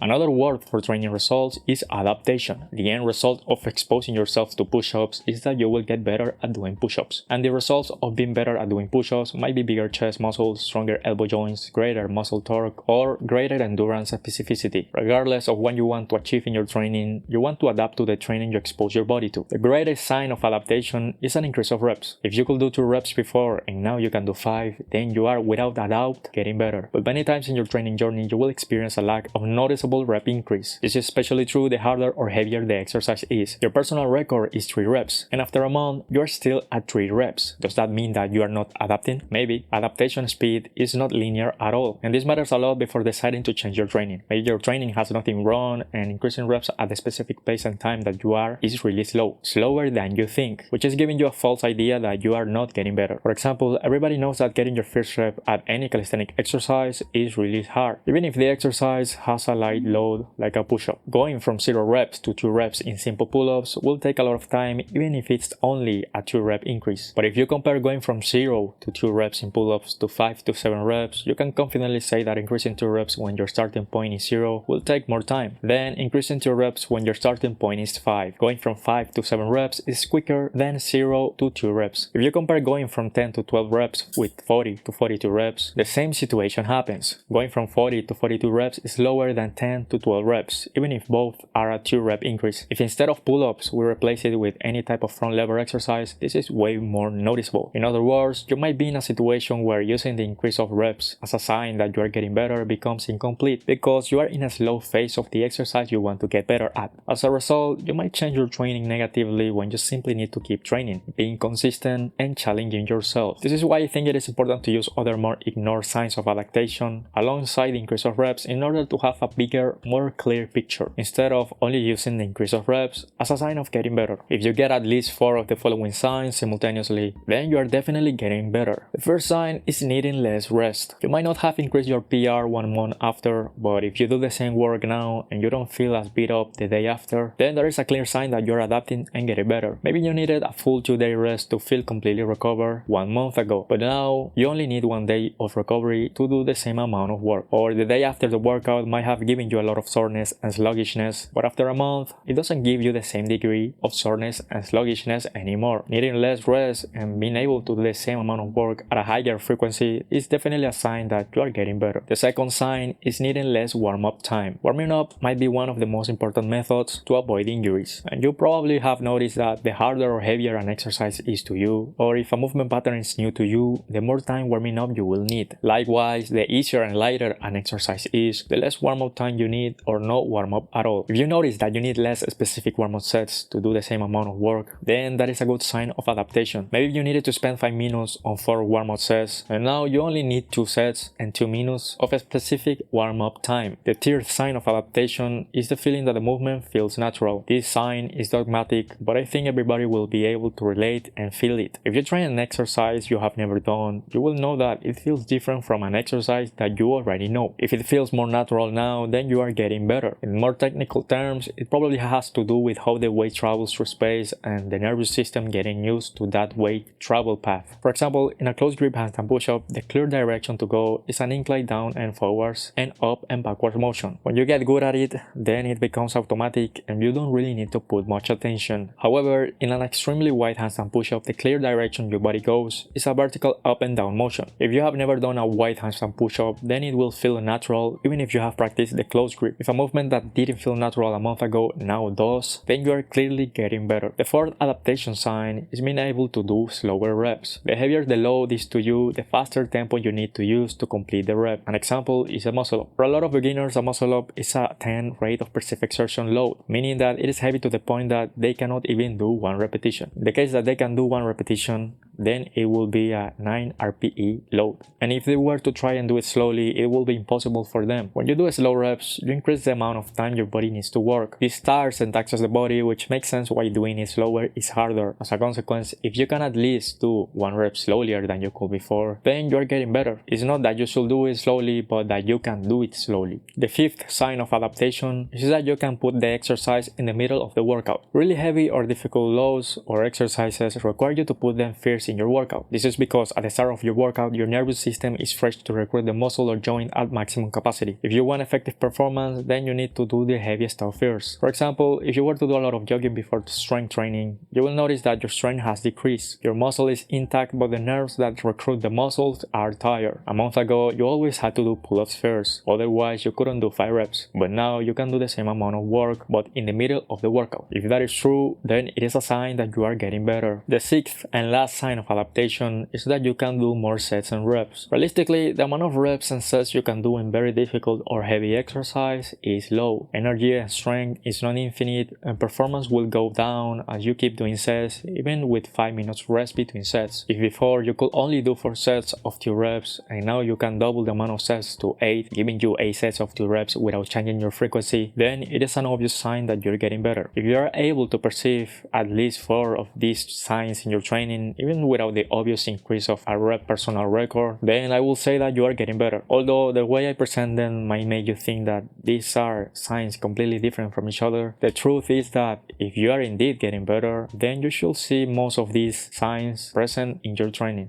Another word for training results is adaptation. The end result of exposing yourself to push-ups is that you will get better at doing push-ups. And the results of being better at doing push-ups might be bigger chest muscles, stronger elbow joints, greater muscle torque, or greater endurance specificity. Regardless of what you want to achieve in your training, you want to adapt to the training you expose your body to. The greatest sign of adaptation is an increase of reps. If you could do 2 reps before and now you can do 5, then you are without a doubt getting better. But many times in your training journey, you will experience a lack of noticeable rep increase. This is especially true the harder or heavier the exercise is. Your personal record is 3 reps, and after a month, you are still at 3 reps. Does that mean that you are not adapting? Maybe. Adaptation speed is not linear at all, and this matters a lot before deciding to change your training. Maybe your training has nothing wrong, and increasing reps at the specific pace and time that you are is really slow. Slower than you think, which is giving you a false idea that you are not getting better. For example, everybody knows that getting your first rep at any calisthenic exercise is really hard, even if the exercise has a light load like a push-up. Going from 0 reps to 2 reps in simple pull-ups will take a lot of time, even if it's only a 2 rep increase. But if you compare going from 0 to 2 reps in pull-ups to 5 to 7 reps, you can confidently say that increasing 2 reps when your starting point is 0 will take more time. Then increasing 2 reps when your starting point is 5. Going from 5 to 7 reps is quicker than 0 to 2 reps. If you compare going from 10 to 12 reps with 40 to 42 reps, the same situation happens. Going from 40 to 42 reps is lower than 10 to 12 reps, even if both are a 2 rep increase. If instead of pull-ups we replace it with any type of front lever exercise, this is way more noticeable. In other words, you might be in a situation where using the increase of reps as a sign that you are getting better becomes incomplete because you are in a slow phase of the exercise you want to get better at. As a result, you might change your training negatively when you simply need to keep training, being consistent and challenging yourself. This is why I think it is important to use other more ignored signs of adaptation alongside the increase of reps in order to have a bigger, more clear picture, instead of only using the increase of reps as a sign of getting better. If you get at least 4 of the following signs simultaneously, then you are definitely getting better. The first sign is needing less rest. You might not have increased your PR 1 month after, but if you do the same work now and you don't feel as beat up the day after, then there is a clear sign that you're adapting and getting better. Maybe you needed a full 2-day rest to feel completely recovered 1 month ago, but now you only need 1 day of recovery to do the same amount of work. Or the day after the workout might have given you a lot of soreness and sluggishness, but after a month, it doesn't give you the same degree of soreness and sluggishness anymore. Needing less rest and being able to do the same amount of work at a higher frequency is definitely a sign that you are getting better. The second sign is needing less warm-up time. Warming up might be one of the most important methods to avoid injuries, and you probably have noticed that the harder or heavier an exercise is to you, or if a movement pattern is new to you, the more time warming up you will need. Likewise, the easier and lighter an exercise is, the less warm-up time you need or no warm-up at all. If you notice that you need less specific warm-up sets to do the same amount of work, then that is a good sign of adaptation. Maybe you needed to spend 5 minutes on 4 warm-up sets, and now you only need 2 sets and 2 minutes of a specific warm-up time. The third sign of adaptation is the feeling that the movement feels natural. This sign is dogmatic, but I think everybody will be able to relate and feel it. If you try an exercise you have never done, you will know that it feels different from an exercise that you already know. If it feels more natural now, then you are getting better. In more technical terms, it probably has to do with how the weight travels through space and the nervous system getting used to that weight travel path. For example, in a close grip handstand push-up, the clear direction to go is an incline down and forwards and up and backwards motion. When you get good at it, then it becomes automatic and you don't really need to put much attention. However, in an extremely wide handstand push-up, the clear direction your body goes is a vertical up and down motion. If you have never done a wide handstand push-up, then it will feel natural even if you have practiced the close grip. If a movement that didn't feel natural a month ago now does, then you are clearly getting better. The fourth adaptation sign is being able to do slower reps. The heavier the load is to you, the faster tempo you need to use to complete the rep. An example is a muscle up. For a lot of beginners, a muscle up is a 10 rate of perceived exertion load, meaning that it is heavy to the point that they cannot even do 1 repetition. In the case that they can do 1 repetition, then it will be a 9 RPE load. And if they were to try and do it slowly, it will be impossible for them. When you do slow reps, you increase the amount of time your body needs to work. This starts and taxes the body, which makes sense why doing it slower is harder. As a consequence, if you can at least do 1 rep slower than you could before, then you are getting better. It's not that you should do it slowly, but that you can do it slowly. The fifth sign of adaptation is that you can put the exercise in the middle of the workout. Really heavy or difficult loads or exercises require you to put them first fears in your workout. This is because at the start of your workout, your nervous system is fresh to recruit the muscle or joint at maximum capacity. If you want effective performance, then you need to do the heaviest stuff first. For example, if you were to do a lot of jogging before strength training, you will notice that your strength has decreased. Your muscle is intact, but the nerves that recruit the muscles are tired. A month ago, you always had to do pull-ups first, otherwise you couldn't do 5 reps. But now you can do the same amount of work, but in the middle of the workout. If that is true, then it is a sign that you are getting better. The sixth and last sign of adaptation is that you can do more sets and reps. Realistically, the amount of reps and sets you can do in very difficult or heavy exercise is low. Energy and strength is not infinite, and performance will go down as you keep doing sets, even with 5 minutes rest between sets. If before you could only do 4 sets of 2 reps, and now you can double the amount of sets to 8, giving you 8 sets of 2 reps without changing your frequency, then it is an obvious sign that you're getting better. If you are able to perceive at least 4 of these signs in your training, even without the obvious increase of a rep personal record, then I will say that you are getting better. Although the way I present them might make you think that these are signs completely different from each other, the truth is that if you are indeed getting better, then you should see most of these signs present in your training.